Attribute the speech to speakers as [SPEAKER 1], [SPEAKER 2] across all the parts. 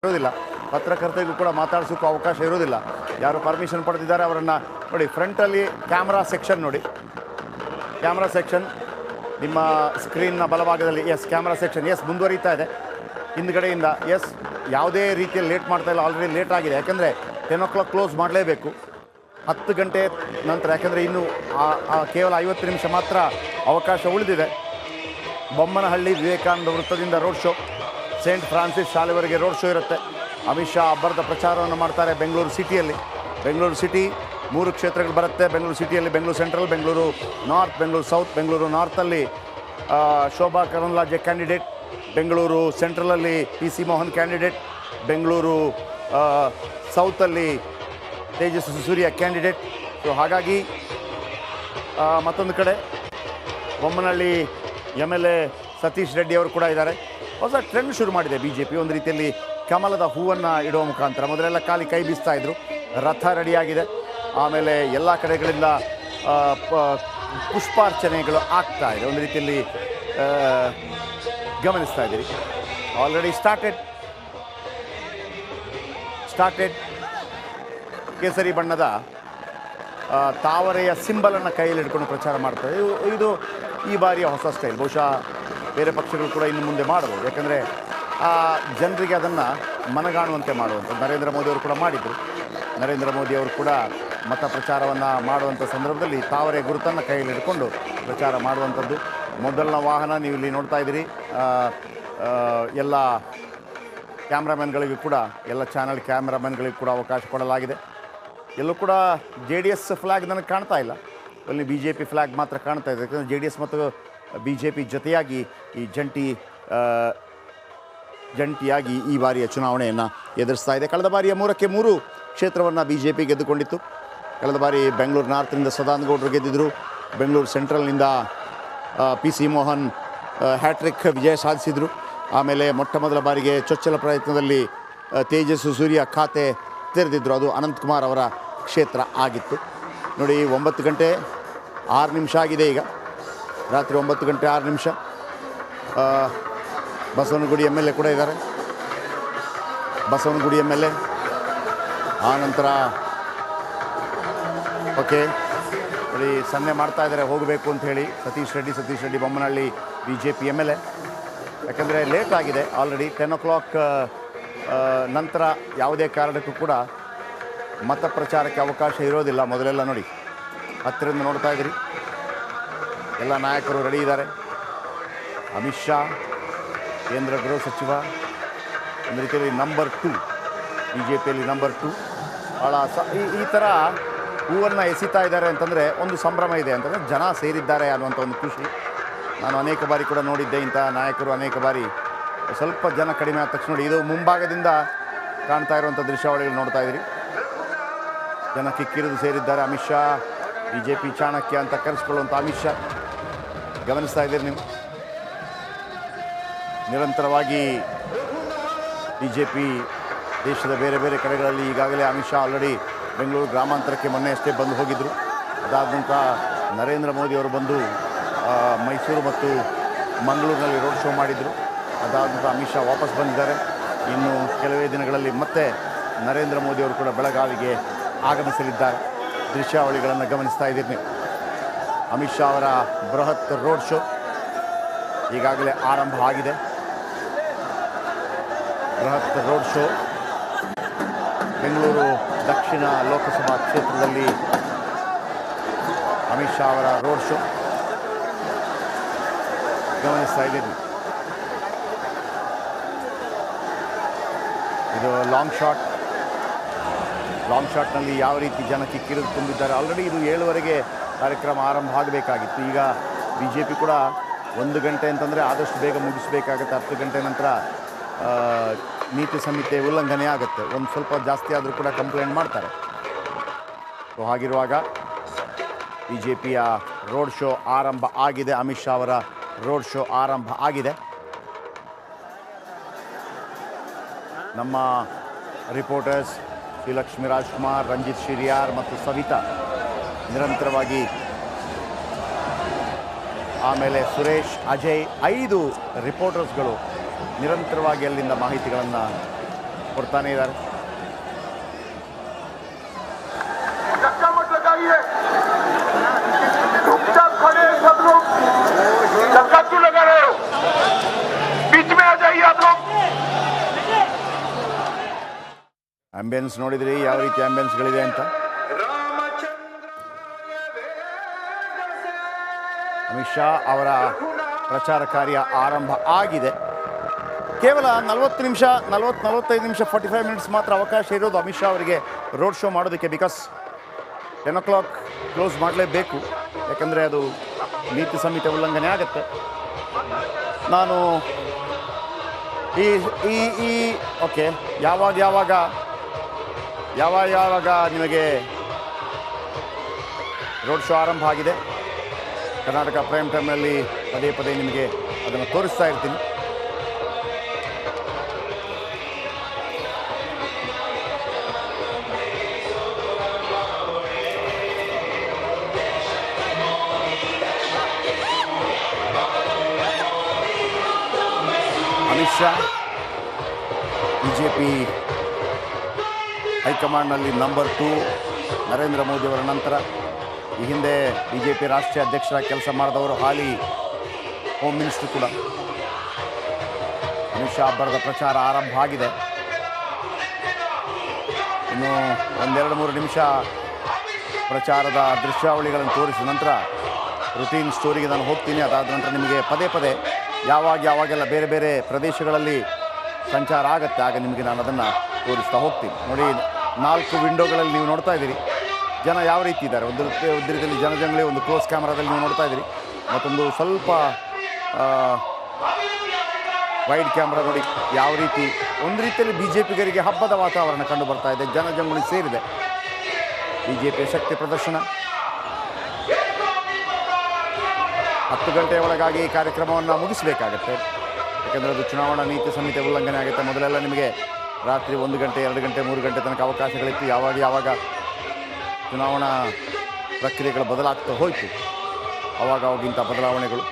[SPEAKER 1] ಇರೋದಿಲ್ಲ. ಪತ್ರಕರ್ತರಿಗೂ ಕೂಡ ಮಾತಾಡಿಸೋಕ್ಕೂ ಅವಕಾಶ ಇರೋದಿಲ್ಲ. ಯಾರು ಪರ್ಮಿಷನ್ ಪಡೆದಿದ್ದಾರೆ ಅವರನ್ನು ನೋಡಿ. ಫ್ರಂಟಲ್ಲಿ ಕ್ಯಾಮ್ರಾ ಸೆಕ್ಷನ್ ನೋಡಿ, ಕ್ಯಾಮ್ರಾ ಸೆಕ್ಷನ್ ನಿಮ್ಮ ಸ್ಕ್ರೀನ್ನ ಬಲಭಾಗದಲ್ಲಿ. ಎಸ್, ಕ್ಯಾಮ್ರಾ ಸೆಕ್ಷನ್ ಎಸ್ ಮುಂದುವರಿತಾ ಇದೆ ಹಿಂದ್ಗಡೆಯಿಂದ. ಎಸ್, ಯಾವುದೇ ರೀತಿಯಲ್ಲಿ ಲೇಟ್ ಮಾಡ್ತಾ ಇಲ್ಲ, ಆಲ್ರೆಡಿ ಲೇಟ್ ಆಗಿದೆ. ಯಾಕೆಂದರೆ 10 o'clock ಕ್ಲೋಸ್ ಮಾಡಲೇಬೇಕು 10 ಗಂಟೆ ನಂತರ. ಯಾಕೆಂದರೆ ಇನ್ನು ಕೇವಲ 50 ನಿಮಿಷ ಮಾತ್ರ ಅವಕಾಶ ಉಳಿದಿದೆ. ಬೊಮ್ಮನಹಳ್ಳಿ ವಿವೇಕಾನಂದ ವೃತ್ತದಿಂದ ರೋಡ್ ಶೋ, ಸೇಂಟ್ ಫ್ರಾನ್ಸಿಸ್ ಶಾಲೆವರೆಗೆ ರೋಡ್ ಶೋ ಇರುತ್ತೆ. ಅಮಿತ್ ಶಾ ಅಬ್ಬರದ ಪ್ರಚಾರವನ್ನು ಮಾಡ್ತಾರೆ ಬೆಂಗಳೂರು ಸಿಟಿಯಲ್ಲಿ. ಬೆಂಗಳೂರು ಸಿಟಿ 3 ಕ್ಷೇತ್ರಗಳು ಬರುತ್ತೆ ಬೆಂಗಳೂರು ಸಿಟಿಯಲ್ಲಿ. Bengaluru central, Bengaluru north, Bengaluru south. Bengaluru ನಾರ್ತಲ್ಲಿ ಶೋಭಾ ಕರಂದ್ಲಾಜೆ ಕ್ಯಾಂಡಿಡೇಟ್, ಬೆಂಗಳೂರು ಸೆಂಟ್ರಲಲ್ಲಿ PC ಮೋಹನ್ ಕ್ಯಾಂಡಿಡೇಟ್, ಬೆಂಗಳೂರು ಸೌತಲ್ಲಿ ತೇಜಸ್ವಿ ಸೂರ್ಯ ಕ್ಯಾಂಡಿಡೇಟ್. ಸೊ ಹಾಗಾಗಿ ಮತ್ತೊಂದು ಕಡೆ ಬೊಮ್ಮನಹಳ್ಳಿ MLA ಸತೀಶ್ ರೆಡ್ಡಿ ಅವರು ಕೂಡ ಇದ್ದಾರೆ. ಹೊಸ ಟ್ರೆಂಡ್ ಶುರು ಮಾಡಿದೆ BJP. ಒಂದು ರೀತಿಯಲ್ಲಿ ಕಮಲದ ಹೂವನ್ನು ಇಡುವ ಮುಖಾಂತರ. ಮೊದಲೆಲ್ಲ ಖಾಲಿ ಕೈ ಬೀಸ್ತಾ ಇದ್ರು. ರಥ ರೆಡಿಯಾಗಿದೆ. ಆಮೇಲೆ ಎಲ್ಲ ಕಡೆಗಳಿಂದ ಪುಷ್ಪಾರ್ಚನೆಗಳು ಆಗ್ತಾ ಇದೆ. ಒಂದು ರೀತಿಯಲ್ಲಿ ಗಮನಿಸ್ತಾ ಇದ್ದೀರಿ. ಆಲ್ರೆಡಿ ಸ್ಟಾರ್ಟೆಡ್ ಕೇಸರಿ ಬಣ್ಣದ ತಾವರೆಯ ಸಿಂಬಲನ್ನು ಕೈಯಲ್ಲಿ ಹಿಡ್ಕೊಂಡು ಪ್ರಚಾರ ಮಾಡ್ತಾರೆ. ಇದು ಈ ಬಾರಿಯ ಹೊಸ ಸ್ಟೈಲ್. ಬಹುಶಃ ಬೇರೆ ಪಕ್ಷಗಳು ಕೂಡ ಇನ್ನು ಮುಂದೆ ಮಾಡಬಹುದು. ಯಾಕಂದರೆ ಜನರಿಗೆ ಅದನ್ನು ಮನಗಾಣುವಂತೆ ಮಾಡುವಂಥದ್ದು ನರೇಂದ್ರ ಮೋದಿಯವರು ಕೂಡ ಮಾಡಿದರು. ನರೇಂದ್ರ ಮೋದಿಯವರು ಕೂಡ ಮತ ಪ್ರಚಾರವನ್ನು ಮಾಡುವಂಥ ಸಂದರ್ಭದಲ್ಲಿ ತಾವರೆ ಗುರುತನ್ನು ಕೈಯಲ್ಲಿ ಹಿಡ್ಕೊಂಡು ಪ್ರಚಾರ ಮಾಡುವಂಥದ್ದು. ಮೊದಲನ ವಾಹನ ನೀವು ಇಲ್ಲಿ ನೋಡ್ತಾ ಇದ್ದೀರಿ. ಎಲ್ಲ ಕ್ಯಾಮ್ರಾಮನ್ಗಳಿಗೂ ಕೂಡ, ಎಲ್ಲ ಚಾನಲ್ ಕ್ಯಾಮ್ರಾಮನ್ಗಳಿಗೂ ಕೂಡ ಅವಕಾಶ ಕೊಡಲಾಗಿದೆ. ಎಲ್ಲೂ ಕೂಡ JDS ಫ್ಲ್ಯಾಗ್ ನನಗೆ ಕಾಣ್ತಾ ಇಲ್ಲ, ಅಲ್ಲಿ BJP ಫ್ಲ್ಯಾಗ್ ಮಾತ್ರ ಕಾಣ್ತಾ ಇದೆ. ಯಾಕಂದರೆ JDS ಮತ್ತು BJP ಜೊತೆಯಾಗಿ ಈ ಜಂಟಿಯಾಗಿ ಈ ಬಾರಿಯ ಚುನಾವಣೆಯನ್ನು ಎದುರಿಸ್ತಾ ಇದೆ. ಕಳೆದ ಬಾರಿಯ 3ಕ್ಕೆ 3 ಕ್ಷೇತ್ರವನ್ನು BJP ಗೆದ್ದುಕೊಂಡಿತ್ತು. ಕಳೆದ ಬಾರಿ ಬೆಂಗಳೂರು ನಾರ್ತನಿಂದ ಸದಾನಗೌಡರು ಗೆದ್ದಿದ್ದರು. ಬೆಂಗಳೂರು ಸೆಂಟ್ರಲ್ನಿಂದ PC ಮೋಹನ್ ಹ್ಯಾಟ್ರಿಕ್ ವಿಜಯ ಸಾಧಿಸಿದರು. ಆಮೇಲೆ ಮೊಟ್ಟ ಮೊದಲ ಬಾರಿಗೆ ಚೊಚ್ಚಲ ಪ್ರಯತ್ನದಲ್ಲಿ ತೇಜಸ್ವಿ ಸೂರ್ಯ ಖಾತೆ ತೆರೆದಿದ್ದರು. ಅದು ಅನಂತಕುಮಾರ್ ಅವರ ಕ್ಷೇತ್ರ ಆಗಿತ್ತು. ನೋಡಿ, 9 ಗಂಟೆ 6 ನಿಮಿಷ ಆಗಿದೆ ಈಗ. ರಾತ್ರಿ 9 ಗಂಟೆ 6 ನಿಮಿಷ. ಬಸವನಗುಡಿ MLA ಕೂಡ ಇದ್ದಾರೆ. ಬಸವನಗುಡಿ MLA ಆನಂತರ ಓಕೆ ನೋಡಿ ಸನ್ನೆ ಮಾಡ್ತಾ ಇದ್ದಾರೆ ಹೋಗಬೇಕು ಅಂತ ಹೇಳಿ. Satish Reddy Bommanahalli BJP MLA. ಯಾಕಂದರೆ ಲೇಟ್ ಆಗಿದೆ ಆಲ್ರೆಡಿ. 10 o'clock ನಂತರ ಯಾವುದೇ ಕಾರಣಕ್ಕೂ ಕೂಡ ಮತ ಪ್ರಚಾರಕ್ಕೆ ಅವಕಾಶ ಇರೋದಿಲ್ಲ. ಮೊದಲೆಲ್ಲ ನೋಡಿ ಹತ್ತಿರದಿಂದ ನೋಡ್ತಾ ಇದ್ದೀರಿ, ಎಲ್ಲ ನಾಯಕರು ರೆಡಿ ಇದ್ದಾರೆ. ಅಮಿತ್ ಶಾ ಕೇಂದ್ರ ಗೃಹ ಸಚಿವ, ಒಂದು ರೀತಿಯಲ್ಲಿ ನಂಬರ್ 2 BJPಯಲ್ಲಿ ನಂಬರ್ 2. ಭಾಳ ಈ ಥರ ಹೂವನ್ನು ಎಸಿತಾ ಇದ್ದಾರೆ ಅಂತಂದರೆ ಒಂದು ಸಂಭ್ರಮ ಇದೆ. ಅಂತಂದರೆ ಜನ ಸೇರಿದ್ದಾರೆ ಅನ್ನುವಂಥ ಒಂದು ಖುಷಿ. ನಾನು ಅನೇಕ ಬಾರಿ ಕೂಡ ನೋಡಿದ್ದೆ ಇಂಥ ನಾಯಕರು. ಅನೇಕ ಬಾರಿ ಸ್ವಲ್ಪ ಜನ ಕಡಿಮೆ ಆದ ತಕ್ಷಣ ನೋಡಿ, ಇದು ಮುಂಭಾಗದಿಂದ ಕಾಣ್ತಾ ಇರುವಂಥ ದೃಶ್ಯಾವಳಿಗಳು ನೋಡ್ತಾ ಇದ್ದೀರಿ. ಜನ ಕಿಕ್ಕಿರಿದು ಸೇರಿದ್ದಾರೆ. ಅಮಿತ್ ಶಾ BJP ಚಾಣಕ್ಯ ಅಂತ ಕರೆಸ್ಕೊಳ್ಳುವಂಥ ಅಮಿತ್ ಶಾ ಗಮನಿಸ್ತಾ ಇದ್ದೀರಿ ನೀವು. ನಿರಂತರವಾಗಿ BJP ದೇಶದ ಬೇರೆ ಬೇರೆ ಕಡೆಗಳಲ್ಲಿ ಈಗಾಗಲೇ ಅಮಿತ್ ಶಾ ಆಲ್ರೆಡಿ ಬೆಂಗಳೂರು ಗ್ರಾಮಾಂತರಕ್ಕೆ ಮೊನ್ನೆ ಅಷ್ಟೇ ಬಂದು ಹೋಗಿದ್ದರು. ಅದಾದ ನಂತರ ನರೇಂದ್ರ ಮೋದಿಯವರು ಬಂದು ಮೈಸೂರು ಮತ್ತು ಮಂಗಳೂರಿನಲ್ಲಿ ರೋಡ್ ಶೋ ಮಾಡಿದರು. ಅದಾದ ನಂತರ ಅಮಿತ್ ಶಾ ವಾಪಸ್ ಬಂದಿದ್ದಾರೆ. ಇನ್ನು ಕೆಲವೇ ದಿನಗಳಲ್ಲಿ ಮತ್ತೆ ನರೇಂದ್ರ ಮೋದಿಯವರು ಕೂಡ ಬೆಳಗಾವಿಗೆ ಆಗಮಿಸಲಿದ್ದಾರೆ. ದೃಶ್ಯಾವಳಿಗಳನ್ನು ಗಮನಿಸ್ತಾ ಇದ್ದೀರಿ ನೀವು. ಅಮಿತ್ ಶಾ ಅವರ ಬೃಹತ್ ರೋಡ್ ಶೋ ಈಗಾಗಲೇ ಆರಂಭ ಆಗಿದೆ. ಬೃಹತ್ ರೋಡ್ ಶೋ ಬೆಂಗಳೂರು ದಕ್ಷಿಣ ಲೋಕಸಭಾ ಕ್ಷೇತ್ರದಲ್ಲಿ ಅಮಿತ್ ಶಾ ಅವರ ರೋಡ್ ಶೋ ಗಮನಿಸ್ತಾ ಇದ್ದೀರಿ. ಇದು ಲಾಂಗ್ ಶಾಟ್ನಲ್ಲಿ ಯಾವ ರೀತಿ ಜನ ಕಿಕ್ಕಿರಿದು ತುಂಬಿದ್ದಾರೆ. ಆಲ್ರೆಡಿ ಇದು 7ವರೆಗೆ ಕಾರ್ಯಕ್ರಮ ಆರಂಭ ಆಗಬೇಕಾಗಿತ್ತು. ಈಗ BJP ಕೂಡ 1 ಗಂಟೆ ಅಂತಂದರೆ ಆದಷ್ಟು ಬೇಗ ಮುಗಿಸಬೇಕಾಗತ್ತೆ. 10 ಗಂಟೆ ನಂತರ ನೀತಿ ಸಂಹಿತೆ ಉಲ್ಲಂಘನೆ ಆಗುತ್ತೆ. ಒಂದು ಸ್ವಲ್ಪ ಜಾಸ್ತಿ ಆದರೂ ಕೂಡ ಕಂಪ್ಲೇಂಟ್ ಮಾಡ್ತಾರೆ. ಸೊ ಹಾಗಿರುವಾಗ BJPಯ ರೋಡ್ ಶೋ ಆರಂಭ ಆಗಿದೆ. ಅಮಿತ್ ಶಾ ಅವರ ರೋಡ್ ಶೋ ಆರಂಭ ಆಗಿದೆ. ನಮ್ಮ ರಿಪೋರ್ಟರ್ಸ್ ಶ್ರೀಲಕ್ಷ್ಮಿ ರಾಜ್ಕುಮಾರ್, ರಂಜಿತ್ ಶಿರಿಯಾರ್ ಮತ್ತು ಸವಿತಾ ನಿರಂತರವಾಗಿ, ಆಮೇಲೆ ಸುರೇಶ್, ಅಜಯ್, 5 ರಿಪೋರ್ಟರ್ಸ್ಗಳು ನಿರಂತರವಾಗಿ ಅಲ್ಲಿಂದ ಮಾಹಿತಿಗಳನ್ನು ಕೊಡ್ತಾನೆ ಇದ್ದಾರೆ. ಆಂಬಿಯನ್ಸ್ ನೋಡಿದ್ರಿ ಯಾವ ರೀತಿ ಆಂಬಿಯನ್ಸ್ಗಳಿದೆ ಅಂತ. ಅಮಿತ್ ಶಾ ಅವರ ಪ್ರಚಾರ ಕಾರ್ಯ ಆರಂಭ ಆಗಿದೆ. ಕೇವಲ 40 ನಿಮಿಷ 45 ನಿಮಿಷ 45 ಮಿನಿಟ್ಸ್ ಮಾತ್ರ ಅವಕಾಶ ಇರೋದು ಅಮಿತ್ ಶಾ ಅವರಿಗೆ ರೋಡ್ ಶೋ ಮಾಡೋದಕ್ಕೆ. ಬಿಕಾಸ್ 10 o'clock ಕ್ಲೋಸ್ ಮಾಡಲೇಬೇಕು, ಯಾಕಂದರೆ ಅದು ನೀತಿ ಸಂಹಿತೆ ಉಲ್ಲಂಘನೆ ಆಗುತ್ತೆ. ನಾನು ಈ ಓಕೆ ಯಾವಾಗ ನಿಮಗೆ ರೋಡ್ ಶೋ ಆರಂಭ ಆಗಿದೆ, ಕರ್ನಾಟಕ ಪ್ರೈಮ್ ಟೈಮ್ನಲ್ಲಿ ಪದೇ ಪದೇ ನಿಮಗೆ ಅದನ್ನು ತೋರಿಸ್ತಾ ಇರ್ತೀನಿ. ಅಮಿತ್ ಶಾ ಬಿಜೆಪಿ ಹೈಕಮಾಂಡ್ನಲ್ಲಿ ನಂಬರ್ 2, ನರೇಂದ್ರ ಮೋದಿಯವರ ನಂತರ. ಈ ಹಿಂದೆ ಬಿಜೆಪಿ ರಾಷ್ಟ್ರೀಯ ಅಧ್ಯಕ್ಷರಾಗಿ ಕೆಲಸ ಮಾಡಿದವರು, ಹಾಲಿ ಹೋಮ್ ಮಿನಿಸ್ಟರ್ ಕೂಡ. ಅಮಿತ್ ಶಾ ಅಬ್ಬರದ ಪ್ರಚಾರ ಆರಂಭ ಆಗಿದೆ. ಇನ್ನು 1-2-3 ನಿಮಿಷ ಪ್ರಚಾರದ ದೃಶ್ಯಾವಳಿಗಳನ್ನು ತೋರಿಸಿದ ನಂತರ ರುಟೀನ್ ಸ್ಟೋರಿಗೆ ನಾನು ಹೋಗ್ತೀನಿ. ಅದಾದ ನಂತರ ನಿಮಗೆ ಪದೇ ಪದೇ ಯಾವಾಗೆಲ್ಲ ಬೇರೆ ಬೇರೆ ಪ್ರದೇಶಗಳಲ್ಲಿ ಸಂಚಾರ ಆಗುತ್ತೆ, ಆಗ ನಿಮಗೆ ನಾನು ಅದನ್ನು ತೋರಿಸ್ತಾ ಹೋಗ್ತೀನಿ. ನೋಡಿ, 4 ವಿಂಡೋಗಳಲ್ಲಿ ನೀವು ನೋಡ್ತಾ ಇದ್ದೀರಿ ಜನ ಯಾವ ರೀತಿ ಇದ್ದಾರೆ. ಒಂದು ರೀತಿಯಲ್ಲಿ ಜನಜಂಗಳಿ, ಒಂದು ಕ್ಲೋಸ್ ಕ್ಯಾಮ್ರಾದಲ್ಲಿ ನೀವು ನೋಡ್ತಾ ಇದ್ದೀರಿ, ಮತ್ತೊಂದು ಸ್ವಲ್ಪ ವೈಡ್ ಕ್ಯಾಮ್ರಾ. ನೋಡಿ ಯಾವ ರೀತಿ ಒಂದು ರೀತಿಯಲ್ಲಿ ಬಿಜೆಪಿಗರಿಗೆ ಹಬ್ಬದ ವಾತಾವರಣ ಕಂಡು ಬರ್ತಾ ಇದೆ. ಜನಜಂಗುಳಿ ಸೇರಿದೆ. ಬಿಜೆಪಿಯ ಶಕ್ತಿ ಪ್ರದರ್ಶನ. 10 ಗಂಟೆಯ ಒಳಗಾಗಿ ಈ ಕಾರ್ಯಕ್ರಮವನ್ನು ಮುಗಿಸಬೇಕಾಗತ್ತೆ, ಯಾಕೆಂದರೆ ಅದು ಚುನಾವಣಾ ನೀತಿ ಸಂಹಿತೆ ಉಲ್ಲಂಘನೆ ಆಗುತ್ತೆ. ಮೊದಲೆಲ್ಲ ನಿಮಗೆ ರಾತ್ರಿ 1 ಗಂಟೆ 2 ಗಂಟೆ 3 ಗಂಟೆ ತನಕ ಅವಕಾಶಗಳಿತ್ತು. ಯಾವಾಗ ಚುನಾವಣಾ ಪ್ರಕ್ರಿಯೆಗಳು ಬದಲಾಗ್ತಾ ಹೋಯಿತು, ಅವಾಗಿಂಥ ಬದಲಾವಣೆಗಳು.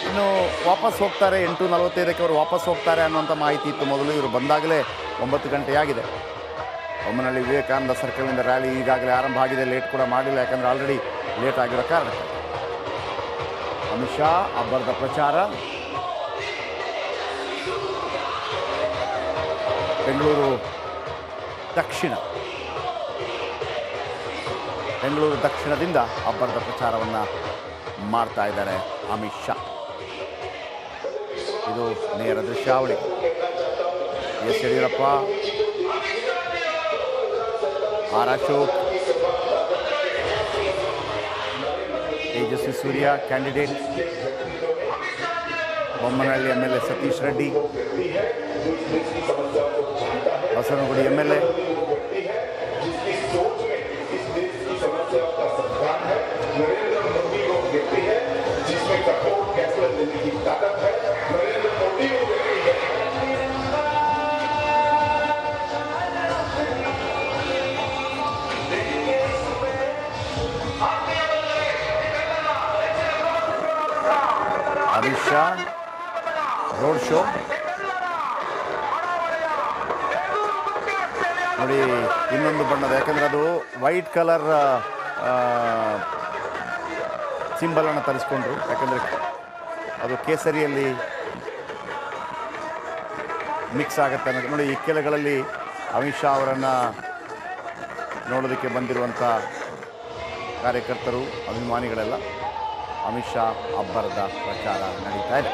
[SPEAKER 1] ಇನ್ನು ವಾಪಸ್ ಹೋಗ್ತಾರೆ, 8:45ಕ್ಕೆ ಅವರು ವಾಪಸ್ ಹೋಗ್ತಾರೆ ಅನ್ನುವಂಥ ಮಾಹಿತಿ ಇತ್ತು ಮೊದಲು. ಇವರು ಬಂದಾಗಲೇ 9 ಗಂಟೆಯಾಗಿದೆ. ಬೊಮ್ಮನಹಳ್ಳಿ ವಿವೇಕಾನಂದ ಸರ್ಕಲ್ನಿಂದ ರ್ಯಾಲಿ ಈಗಾಗಲೇ ಆರಂಭ ಆಗಿದೆ. ಲೇಟ್ ಕೂಡ ಮಾಡಿಲ್ಲ, ಯಾಕಂದರೆ ಆಲ್ರೆಡಿ ಲೇಟ್ ಆಗಿರೋ ಕಾರಣ. ಅಮಿತ್ ಶಾ ಅಬ್ಬರದ ಪ್ರಚಾರ. ಬೆಂಗಳೂರು ದಕ್ಷಿಣದಿಂದ ಅಬ್ಬರದ ಪ್ರಚಾರವನ್ನು ಮಾಡ್ತಾ ಇದ್ದಾರೆ ಅಮಿತ್ ಶಾ. ಇದು ನೇರ ದೃಶ್ಯಾವಳಿ. S Yediyurappa, R Ashok, Tejasvi Surya candidate, Bommanahalli MLA Satish Reddy, Basavanagudi MLA, Amit Shah road show. ನೋಡಿ, ಇನ್ನೊಂದು ಬಣ್ಣದ, ಯಾಕೆಂದರೆ ಅದು ವೈಟ್ ಕಲರ್ ಸಿಂಬಲನ್ನು ತರಿಸ್ಕೊಂಡ್ರು, ಯಾಕೆಂದರೆ ಅದು ಕೇಸರಿಯಲ್ಲಿ ಮಿಕ್ಸ್ ಆಗುತ್ತೆ ಅನ್ನೋದು. ನೋಡಿ, ಈ ಕೆಲೆಗಳಲ್ಲಿ ಅಮಿತ್ ಶಾ ಅವರನ್ನು ನೋಡೋದಕ್ಕೆ ಬಂದಿರುವಂಥ ಕಾರ್ಯಕರ್ತರು, ಅಭಿಮಾನಿಗಳೆಲ್ಲ. ಅಮಿತ್ ಶಾ ಅಬ್ಬರದ ಪ್ರಚಾರ ನಡೀತಾ ಇದೆ.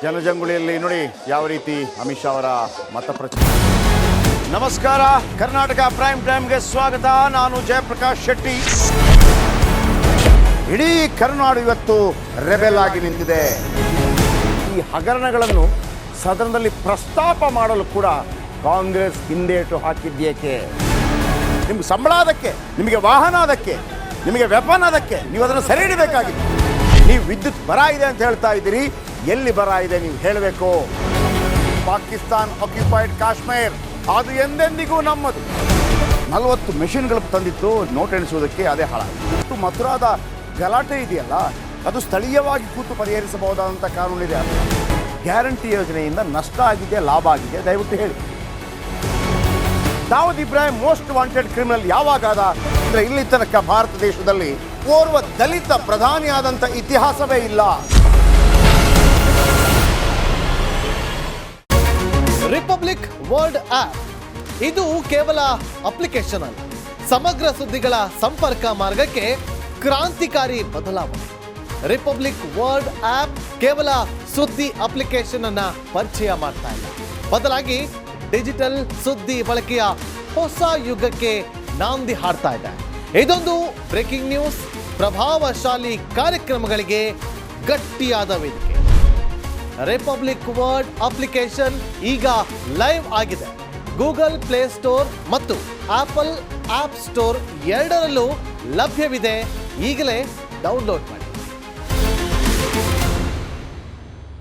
[SPEAKER 1] ಜನಜಂಗುಳಿಯಲ್ಲಿ ನೋಡಿ ಯಾವ ರೀತಿ ಅಮಿತ್ ಶಾ ಅವರ ಮತಪ್ರಚಾರ. ನಮಸ್ಕಾರ, ಕರ್ನಾಟಕ ಪ್ರೈಮ್ ಟೈಮ್ಗೆ ಸ್ವಾಗತ. ನಾನು ಜಯಪ್ರಕಾಶ್ ಶೆಟ್ಟಿ. ಇಡೀ ಕರುನಾಡು ಇವತ್ತು ರೆಬೆಲ್ ಆಗಿ ನಿಂತಿದೆ. ಈ ಹಗರಣಗಳನ್ನು ಸದನದಲ್ಲಿ ಪ್ರಸ್ತಾಪ ಮಾಡಲು ಕೂಡ ಕಾಂಗ್ರೆಸ್ ಹಿಂದೇಟು ಹಾಕಿದ್ದೇಕೆ? ನಿಮ್ಗೆ ಸಂಬಳ ಅದಕ್ಕೆ, ನಿಮಗೆ ವಾಹನ ಅದಕ್ಕೆ, ನಿಮಗೆ ವೆಪನ್ ಅದಕ್ಕೆ, ನೀವು ಅದನ್ನು ಸೆರೆ ಹಿಡಿಬೇಕಾಗಿತ್ತು. ನೀವು ವಿದ್ಯುತ್ ಬರ ಇದೆ ಅಂತ ಹೇಳ್ತಾ ಇದ್ದೀರಿ, ಎಲ್ಲಿ ಬರ ಇದೆ ನೀವು ಹೇಳಬೇಕು. ಪಾಕಿಸ್ತಾನ್ ಆಕ್ಯುಪೈಡ್ ಕಾಶ್ಮೀರ್ ಅದು ಎಂದೆಂದಿಗೂ ನಮ್ಮದು. 40 ಮೆಷಿನ್ಗಳು ತಂದಿತ್ತು ನೋಟ್ ಎಣಿಸುವುದಕ್ಕೆ, ಅದೇ ಹಾಳಾಯಿತು. ಮಥುರಾದ ಗಲಾಟೆ ಇದೆಯಲ್ಲ, ಅದು ಸ್ಥಳೀಯವಾಗಿ ಕೂತು ಪರಿಹರಿಸಬಹುದಾದಂಥ ಕಾನೂನಿದೆ. ಗ್ಯಾರಂಟಿ ಯೋಜನೆಯಿಂದ ನಷ್ಟ ಆಗಿದೆ, ಲಾಭ ಆಗಿದೆ, ದಯವಿಟ್ಟು ಹೇಳಿ. Dawood Ibrahim most wanted criminal ಯಾವಾಗಾದ ಅಂದರೆ ಇಲ್ಲಿ ತನಕ ಭಾರತ ದೇಶದಲ್ಲಿ ಓರ್ವ ದಲಿತ ಪ್ರಧಾನಿಯಾದಂಥ ಇತಿಹಾಸವೇ ಇಲ್ಲ.
[SPEAKER 2] ರಿಪಬ್ಲಿಕ್ ವರ್ಲ್ಡ್ ಆಪ್ ಇದು ಕೇವಲ ಅಪ್ಲಿಕೇಶನ್ ಅಲ್ಲ, ಸಮಗ್ರ ಸುದ್ದಿಗಳ ಸಂಪರ್ಕ ಮಾರ್ಗಕ್ಕೆ ಕ್ರಾಂತಿಕಾರಿ ಬದಲಾವಣೆ. ರಿಪಬ್ಲಿಕ್ ವರ್ಲ್ಡ್ ಆಪ್ ಕೇವಲ ಸುದ್ದಿ ಅಪ್ಲಿಕೇಶನ್ ಅನ್ನ ಪರಿಚಯ ಮಾಡ್ತಾ ಇಲ್ಲ, ಬದಲಾಗಿ ಡಿಜಿಟಲ್ ಸುದ್ದಿ ಬಳಕೆಯ ಹೊಸ ಯುಗಕ್ಕೆ ನಾಂದಿ ಹಾಡ್ತಾ ಇದೆ. ಇದೊಂದು ಬ್ರೇಕಿಂಗ್ ನ್ಯೂಸ್, ಪ್ರಭಾವಶಾಲಿ ಕಾರ್ಯಕ್ರಮಗಳಿಗೆ ಗಟ್ಟಿಯಾದ ವೇದಿಕೆ. ರಿಪಬ್ಲಿಕ್ ವರ್ಲ್ಡ್ ಅಪ್ಲಿಕೇಶನ್ ಈಗ ಲೈವ್ ಆಗಿದೆ. ಗೂಗಲ್ ಪ್ಲೇಸ್ಟೋರ್ ಮತ್ತು ಆಪಲ್ ಆಪ್ ಸ್ಟೋರ್ ಎರಡರಲ್ಲೂ ಲಭ್ಯವಿದೆ. ಈಗಲೇ ಡೌನ್ಲೋಡ್ ಮಾಡಿ.